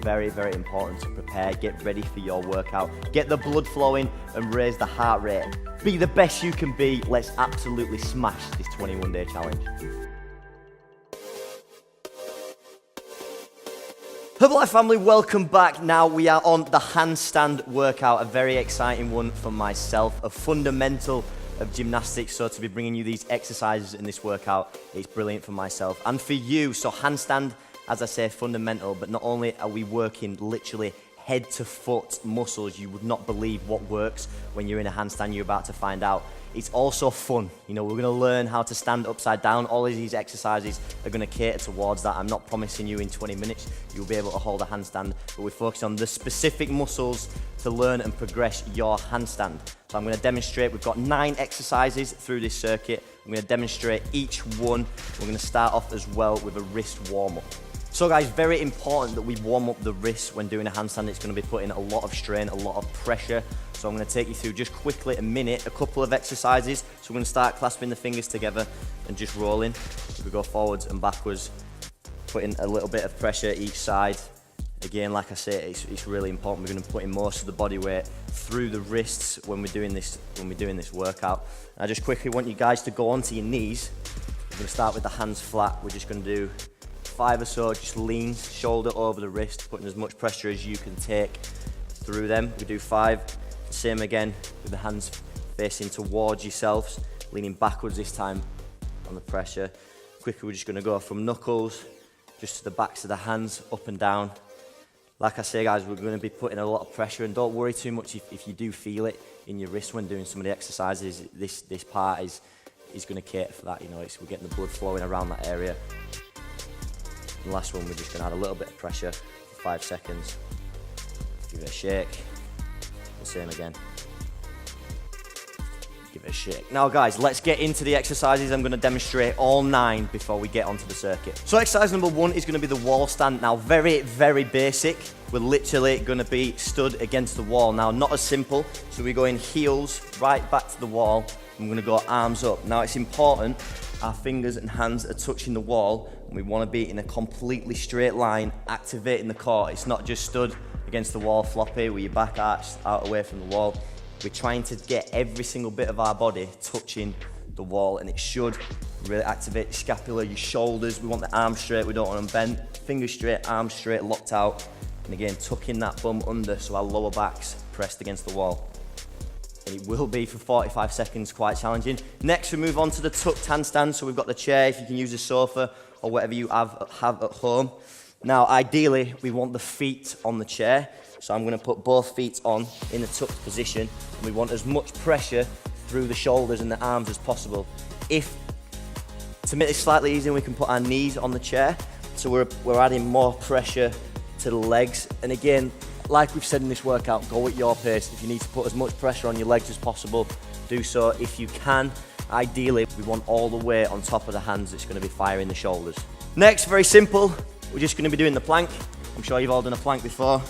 very, very important to prepare, get ready for your workout, get the blood flowing and raise the heart rate. Be the best you can be. Let's absolutely smash this 21-day challenge. Herbalife family, welcome back. Now we are on the handstand workout, a very exciting one for myself, a fundamental of gymnastics. So to be bringing you these exercises in this workout, it's brilliant for myself and for you. So handstand, as I say, fundamental, but not only are we working literally head to foot muscles, you would not believe what works when you're in a handstand. You're about to find out. It's also fun. You know, we're going to learn how to stand upside down. All of these exercises are going to cater towards that. I'm not promising you in 20 minutes you'll be able to hold a handstand, but we're focused on the specific muscles to learn and progress your handstand. So I'm going to demonstrate. We've got 9 exercises through this circuit. I'm going to demonstrate each one. We're going to start off as well with a wrist warm-up. So guys, very important that we warm up the wrists when doing a handstand. It's going to be putting a lot of strain, a lot of pressure. So I'm going to take you through just quickly a couple of exercises. So we're going to start clasping the fingers together and just rolling. We go forwards and backwards, putting a little bit of pressure each side. Again, like I say, it's really important. We're going to put in most of the body weight through the wrists when we're doing this workout. And I just quickly want you guys to go onto your knees. We're going to start with the hands flat. We're just going to do 5 or so, just leans, shoulder over the wrist, putting as much pressure as you can take through them. We do 5, same again, with the hands facing towards yourselves, leaning backwards this time on the pressure. Quickly, we're just gonna go from knuckles, just to the backs of the hands, up and down. Like I say, guys, we're gonna be putting a lot of pressure, and don't worry too much if you do feel it in your wrist when doing some of the exercises. This part is gonna cater for that, you know, we're getting the blood flowing around that area. And last one, we're just going to add a little bit of pressure for 5 seconds. Give it a shake. The same again. Give it a shake. Now guys, let's get into the exercises. I'm going to demonstrate all 9 before we get onto the circuit. So exercise number 1 is going to be the wall stand. Now very, very basic. We're literally going to be stood against the wall. Now not as simple. So we're going heels right back to the wall. I'm going to go arms up. Now it's important our fingers and hands are touching the wall, and we want to be in a completely straight line, activating the core. It's not just stood against the wall floppy with your back arched out away from the wall. We're trying to get every single bit of our body touching the wall, and it should really activate your scapula, your shoulders. We want the arms straight, we don't want them bent. Fingers straight, arms straight, locked out. And again, tucking that bum under so our lower back's pressed against the wall. And it will be for 45 seconds quite challenging. Next, we move on to the tucked handstand. So we've got the chair, if you can use a sofa or whatever you have at home. Now, ideally, we want the feet on the chair. So I'm gonna put both feet on in the tucked position. And we want as much pressure through the shoulders and the arms as possible. To make this slightly easier, we can put our knees on the chair. So we're adding more pressure to the legs. And again, like we've said in this workout, go at your pace. If you need to put as much pressure on your legs as possible, do so. If you can, ideally, we want all the weight on top of the hands that's gonna be firing the shoulders. Next, very simple, we're just gonna be doing the plank. I'm sure you've all done a plank before.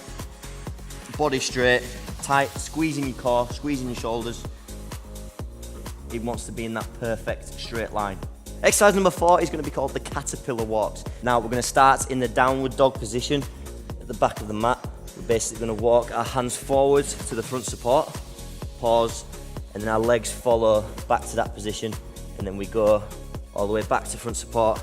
Body straight, tight, squeezing your core, squeezing your shoulders. It wants to be in that perfect straight line. Exercise number 4 is gonna be called the caterpillar walks. Now, we're gonna start in the downward dog position at the back of the mat. We're basically going to walk our hands forwards to the front support, pause, and then our legs follow back to that position, and then we go all the way back to front support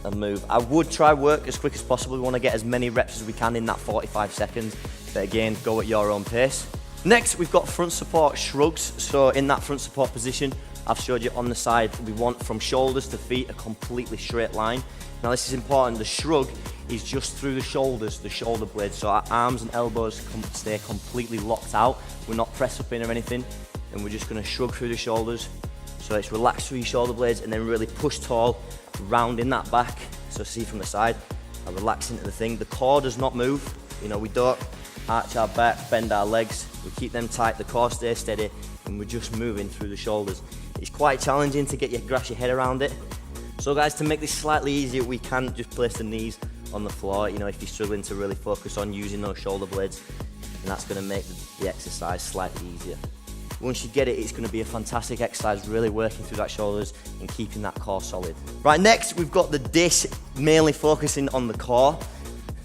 and move. I would try work as quick as possible. We want to get as many reps as we can in that 45 seconds, but again, go at your own pace. Next, we've got front support shrugs. So in that front support position, I've showed you on the side, we want from shoulders to feet a completely straight line. Now this is important, the shrug is just through the shoulders, the shoulder blades, so our arms and elbows stay completely locked out. We're not pressed up in or anything, and we're just gonna shrug through the shoulders. So it's relaxed through your shoulder blades and then really push tall, rounding that back. So see from the side, I relax into the thing. The core does not move, you know, we don't arch our back, bend our legs, we keep them tight, the core stays steady, and we're just moving through the shoulders. It's quite challenging to grasp your head around it. So guys, to make this slightly easier, we can just place the knees on the floor, you know, if you're struggling to really focus on using those shoulder blades, and that's going to make the exercise slightly easier. Once you get it, it's going to be a fantastic exercise, really working through that shoulders and keeping that core solid. Right, next we've got the dish, mainly focusing on the core.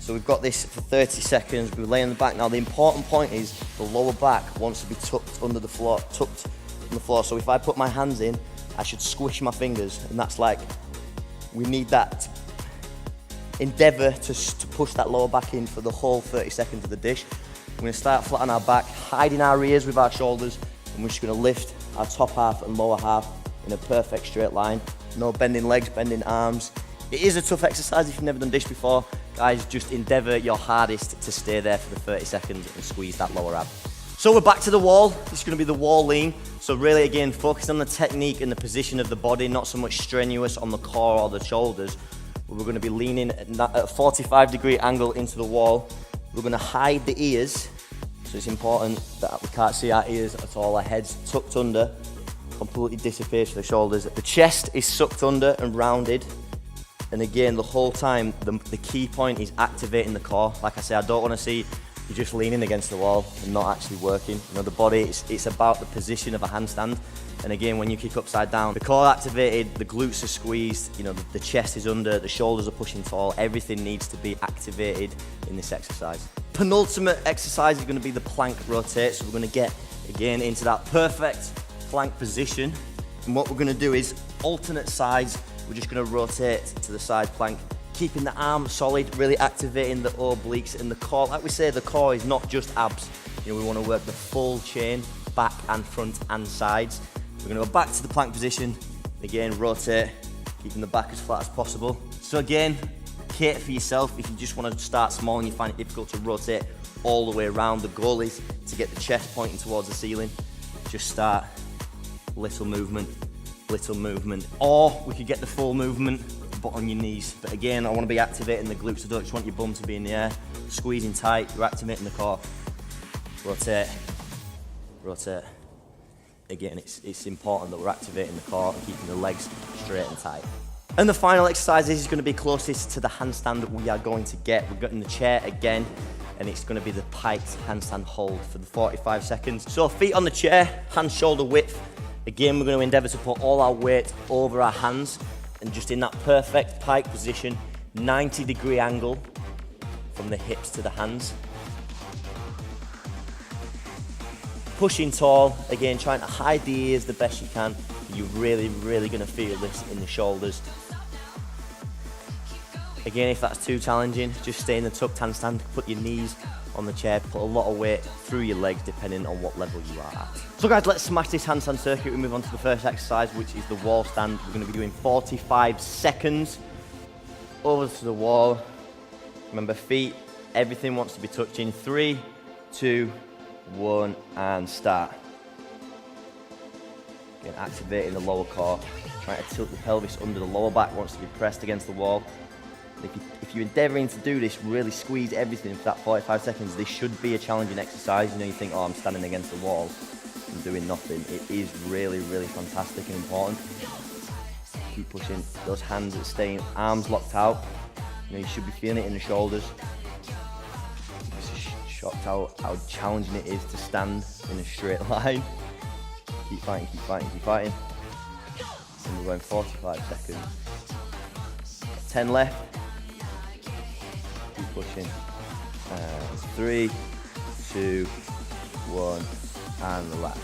So we've got this for 30 seconds. We lay on the back. Now the important point is the lower back wants to be tucked under the floor, tucked on the floor. So if I put my hands in, I should squish my fingers, and that's like, we need that endeavor to push that lower back in for the whole 30 seconds of the dish. We're gonna start flat on our back, hiding our ears with our shoulders, and we're just gonna lift our top half and lower half in a perfect straight line. No bending legs, bending arms. It is a tough exercise if you've never done dish before. Guys, just endeavor your hardest to stay there for the 30 seconds and squeeze that lower ab. So we're back to the wall. This is gonna be the wall lean. So really, again, focus on the technique and the position of the body, not so much strenuous on the core or the shoulders. But we're gonna be leaning at a 45-degree angle into the wall. We're gonna hide the ears. So it's important that we can't see our ears at all. Our head's tucked under, completely disappears for the shoulders. The chest is sucked under and rounded. And again, the whole time, the key point is activating the core. Like I say, I don't want to see you just leaning against the wall and not actually working. You know, the body, it's about the position of a handstand. And again, when you kick upside down, the core activated, the glutes are squeezed, you know, the chest is under, the shoulders are pushing tall. Everything needs to be activated in this exercise. Penultimate exercise is going to be the plank rotate. So we're going to get, again, into that perfect plank position. And what we're going to do is alternate sides. We're just going to rotate to the side plank, keeping the arm solid, really activating the obliques and the core. Like we say, the core is not just abs. You know, we want to work the full chain, back and front and sides. We're going to go back to the plank position. Again, rotate, keeping the back as flat as possible. So again, cater for yourself. If you just want to start small and you find it difficult to rotate all the way around, the goal is to get the chest pointing towards the ceiling. Just start little movement, or we could get the full movement, but on your knees. But again, I want to be activating the glutes. I don't just want your bum to be in the air, squeezing tight. You're activating the core. Rotate, rotate. Again, it's important that we're activating the core and keeping the legs straight and tight. And the final exercise is going to be closest to the handstand that we are going to get. We're getting the chair again, and it's going to be the piked handstand hold for the 45 seconds. So feet on the chair, hands shoulder width. Again, we're going to endeavour to put all our weight over our hands and just in that perfect pike position, 90-degree angle from the hips to the hands. Pushing tall, again, trying to hide the ears the best you can. You're really, really going to feel this in the shoulders. Again, if that's too challenging, just stay in the tucked handstand, put your knees on the chair, put a lot of weight through your legs depending on what level you are at. So guys, let's smash this handstand circuit. We move on to the first exercise, which is the wall stand. We're going to be doing 45 seconds over to the wall. Remember, feet, everything wants to be touching. 3, 2, 1, and start. Again, activating the lower core, trying to tilt the pelvis under. The lower back wants to be pressed against the wall. If you're endeavouring to do this, really squeeze everything for that 45 seconds. This should be a challenging exercise. You know, you think, oh, I'm standing against the wall and doing nothing. It is really, really fantastic and important. Keep pushing. Those hands are staying, arms locked out. You know, you should be feeling it in the shoulders. I'm just shocked how challenging it is to stand in a straight line. Keep fighting, keep fighting, keep fighting. And we're going 45 seconds. 10 left. Keep pushing. 3, 2, 1, and relax.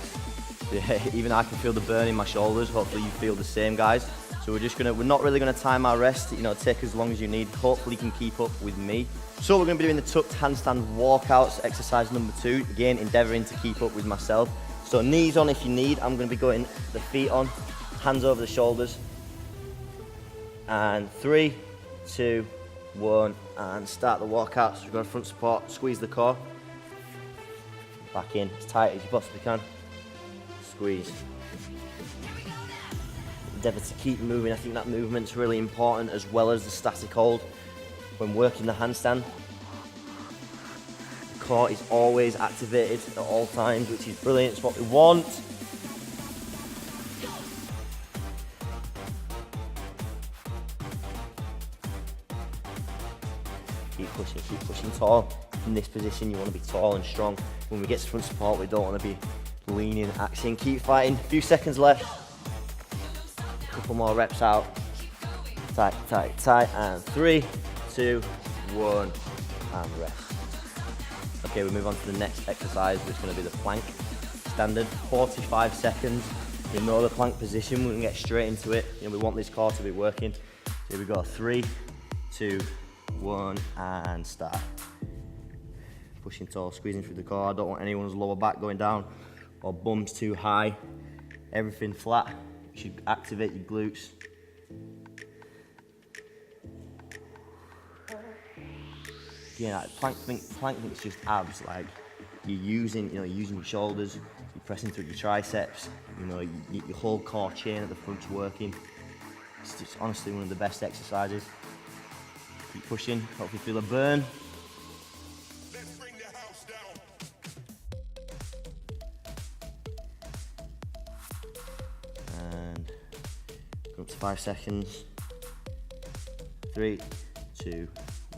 Yeah, even I can feel the burn in my shoulders. Hopefully you feel the same, guys. So we're not really gonna time our rest. You know, take as long as you need. Hopefully you can keep up with me. So we're gonna be doing the tucked handstand walkouts, exercise number 2. Again, endeavoring to keep up with myself. So knees on if you need. I'm gonna be going the feet on, hands over the shoulders. And 3, 2, 1, and start the walkout. So we're going front support, squeeze the core. Back in, as tight as you possibly can. Squeeze. Endeavour to keep moving. I think that movement's really important as well as the static hold when working the handstand. The core is always activated at all times, which is brilliant. It's what we want. Keep pushing tall. In this position, you want to be tall and strong. When we get to front support, we don't want to be leaning, axing. Keep fighting. A few seconds left. A couple more reps out. Tight, tight, tight. And 3, 2, 1, and rest. Okay, we move on to the next exercise, which is going to be the plank. Standard, 45 seconds. You know the plank position, we can get straight into it. We want this core to be working. Here we go, 3, 2, 1, and start. Pushing tall, squeezing through the core. I don't want anyone's lower back going down or bums too high. Everything flat. You should activate your glutes. Yeah, plank think it's just abs. Like you're using your shoulders, you're pressing through your triceps. Your whole core chain at the front's working. It's just honestly one of the best exercises. Keep pushing. Hopefully feel a burn. And go up to 5 seconds. 3, 2,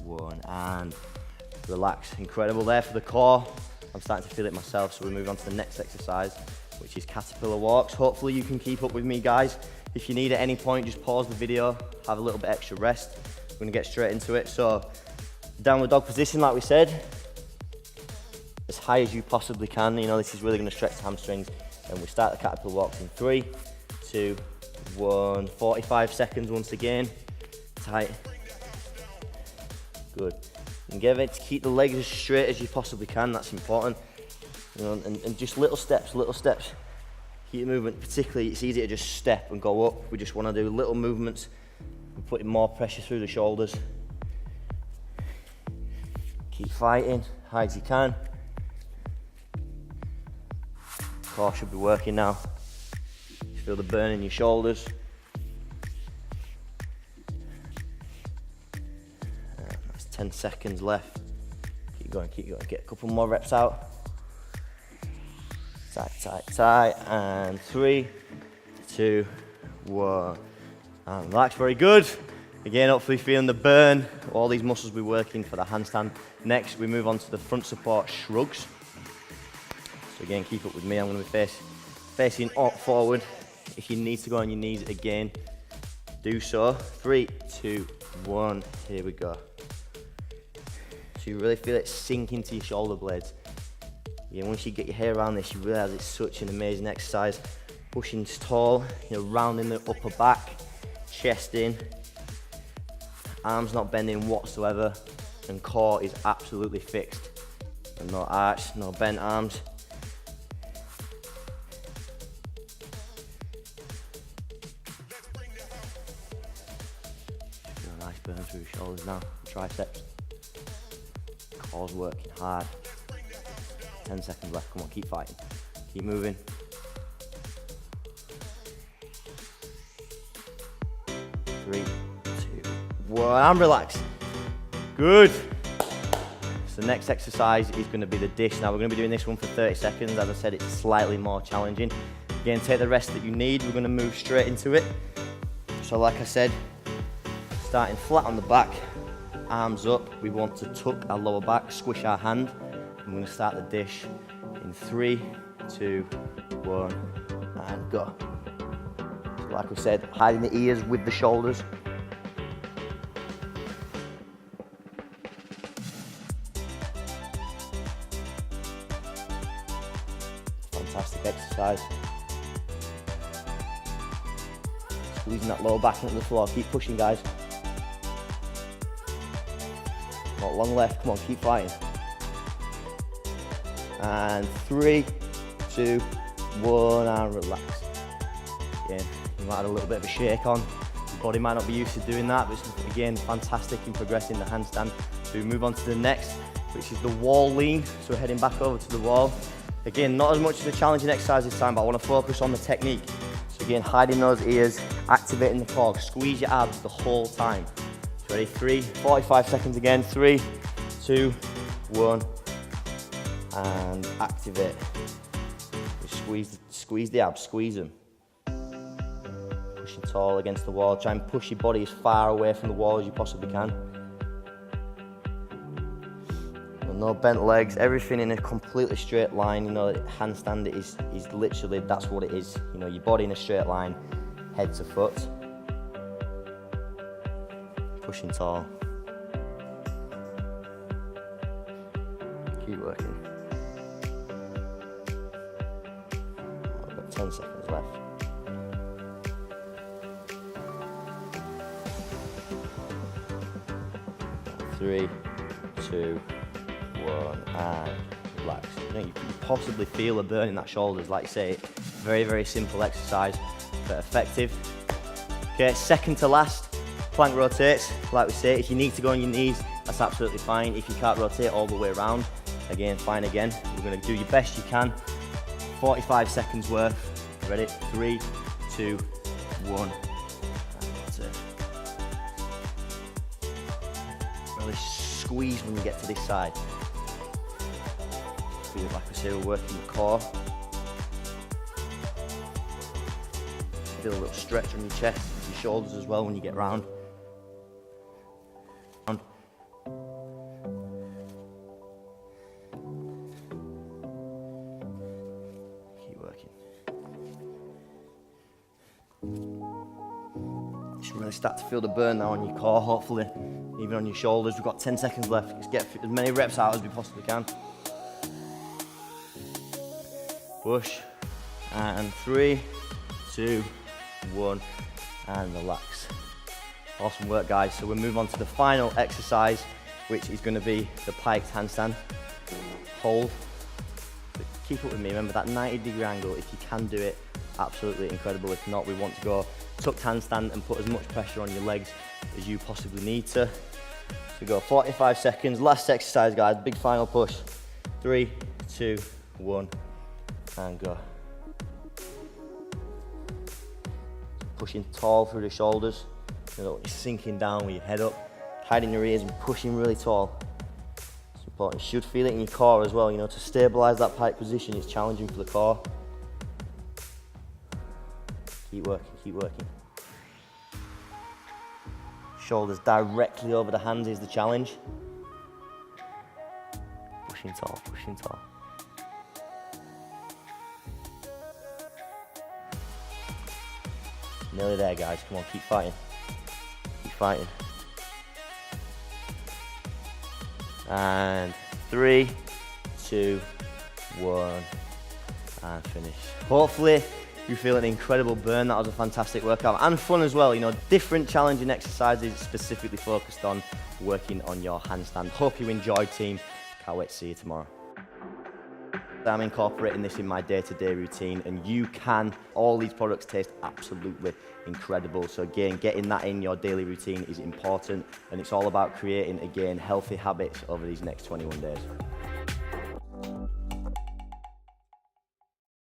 1, and relax. Incredible there for the core. I'm starting to feel it myself, so we move on to the next exercise, which is caterpillar walks. Hopefully you can keep up with me, guys. If you need at any point, just pause the video, have a little bit extra rest. We're gonna get straight into it. So downward dog position, like we said, as high as you possibly can. This is really gonna stretch the hamstrings. And we start the caterpillar walks in 3, 2, 1, 45 seconds once again. Tight. Good. Endeavour to keep the legs as straight as you possibly can, that's important. And just little steps. Keep the movement, particularly it's easy to just step and go up. We just want to do little movements and putting more pressure through the shoulders. Keep fighting, high as you can. Core should be working now. You feel the burn in your shoulders. That's 10 seconds left. Keep going. Get a couple more reps out. Tight, and 3, 2, 1, and relax. Very good. Again, hopefully feeling the burn. All these muscles will be working for the handstand. Next, we move on to the front support shrugs. So again, keep up with me. I'm going to be facing forward. If you need to go on your knees again, do so. 3, 2, 1, here we go. So you really feel it sink into your shoulder blades. Yeah, once you get your hair around this, you realise it's such an amazing exercise. Pushing tall, rounding the upper back, chest in, arms not bending whatsoever, and core is absolutely fixed. And no arch, no bent arms. Feel a nice burn through your shoulders now, triceps. Core's working hard. 10 seconds left, come on, keep fighting. Keep moving. 3, 2, 1, and relax. Good. So the next exercise is going to be the dish. Now we're going to be doing this one for 30 seconds. As I said, it's slightly more challenging. Again, take the rest that you need. We're going to move straight into it. So like I said, starting flat on the back, arms up. We want to tuck our lower back, squish our hand. I'm going to start the dish in 3, 2, 1, and go. So like we said, hiding the ears with the shoulders. Fantastic exercise. Squeezing that lower back into the floor. Keep pushing, guys. Not long left. Come on, keep fighting. And 3, 2, 1, and relax. Again, you might have a little bit of a shake on. Your body might not be used to doing that, but it's, again, fantastic in progressing the handstand. So we move on to the next, which is the wall lean. So we're heading back over to the wall. Again, not as much as a challenging exercise this time, but I want to focus on the technique. So again, hiding those ears, activating the core, squeeze your abs the whole time. So ready, 45 seconds again, 3, 2, 1. And activate. Squeeze the abs, squeeze them. Pushing tall against the wall. Try and push your body as far away from the wall as you possibly can. And no bent legs, everything in a completely straight line. Handstand is literally, that's what it is. Your body in a straight line, head to foot. Pushing tall. working. I've got 10 seconds left. 3, 2, 1, and relax. You know, you can possibly feel a burn in that shoulders. Like I say, very, very simple exercise, but effective. Okay, second to last, plank rotates. Like we say, if you need to go on your knees, that's absolutely fine. If you can't rotate all the way around, again, fine again. You're gonna do your best you can. 45 seconds worth. Ready? 3, 2, 1. That's it. Really squeeze when you get to this side. Feel like I say, we're working the core. Feel a little stretch on your chest, your shoulders as well when you get round. Keep working. You should really start to feel the burn now on your core, hopefully, even on your shoulders. We've got 10 seconds left. Let's get as many reps out as we possibly can. Push, and 3, 2, 1, and relax. Awesome work, guys. So we'll move on to the final exercise, which is going to be the piked handstand. Hold. But keep up with me. Remember that 90-degree angle. If you can do it, absolutely incredible. If not, we want to go tucked handstand and put as much pressure on your legs as you possibly need to. So go 45 seconds. Last exercise, guys. Big final push. 3, 2, 1, and go. Pushing tall through the shoulders. You know, you're sinking down with your head up, hiding your ears and pushing really tall. It's important. You should feel it in your core as well. You know, to stabilize that pike position is challenging for the core. Keep working, keep working. Shoulders directly over the hands is the challenge. Pushing tall, pushing tall. Nearly there, guys. Come on, keep fighting. Keep fighting. And 3, 2, 1, and finish. Hopefully, you feel an incredible burn. That was a fantastic workout and fun as well. You know, different challenging exercises specifically focused on working on your handstand. Hope you enjoyed, team. Can't wait to see you tomorrow. I'm incorporating this in my day-to-day routine, and you can. All these products taste absolutely incredible. So again, getting that in your daily routine is important, and it's all about creating, again, healthy habits over these next 21 days.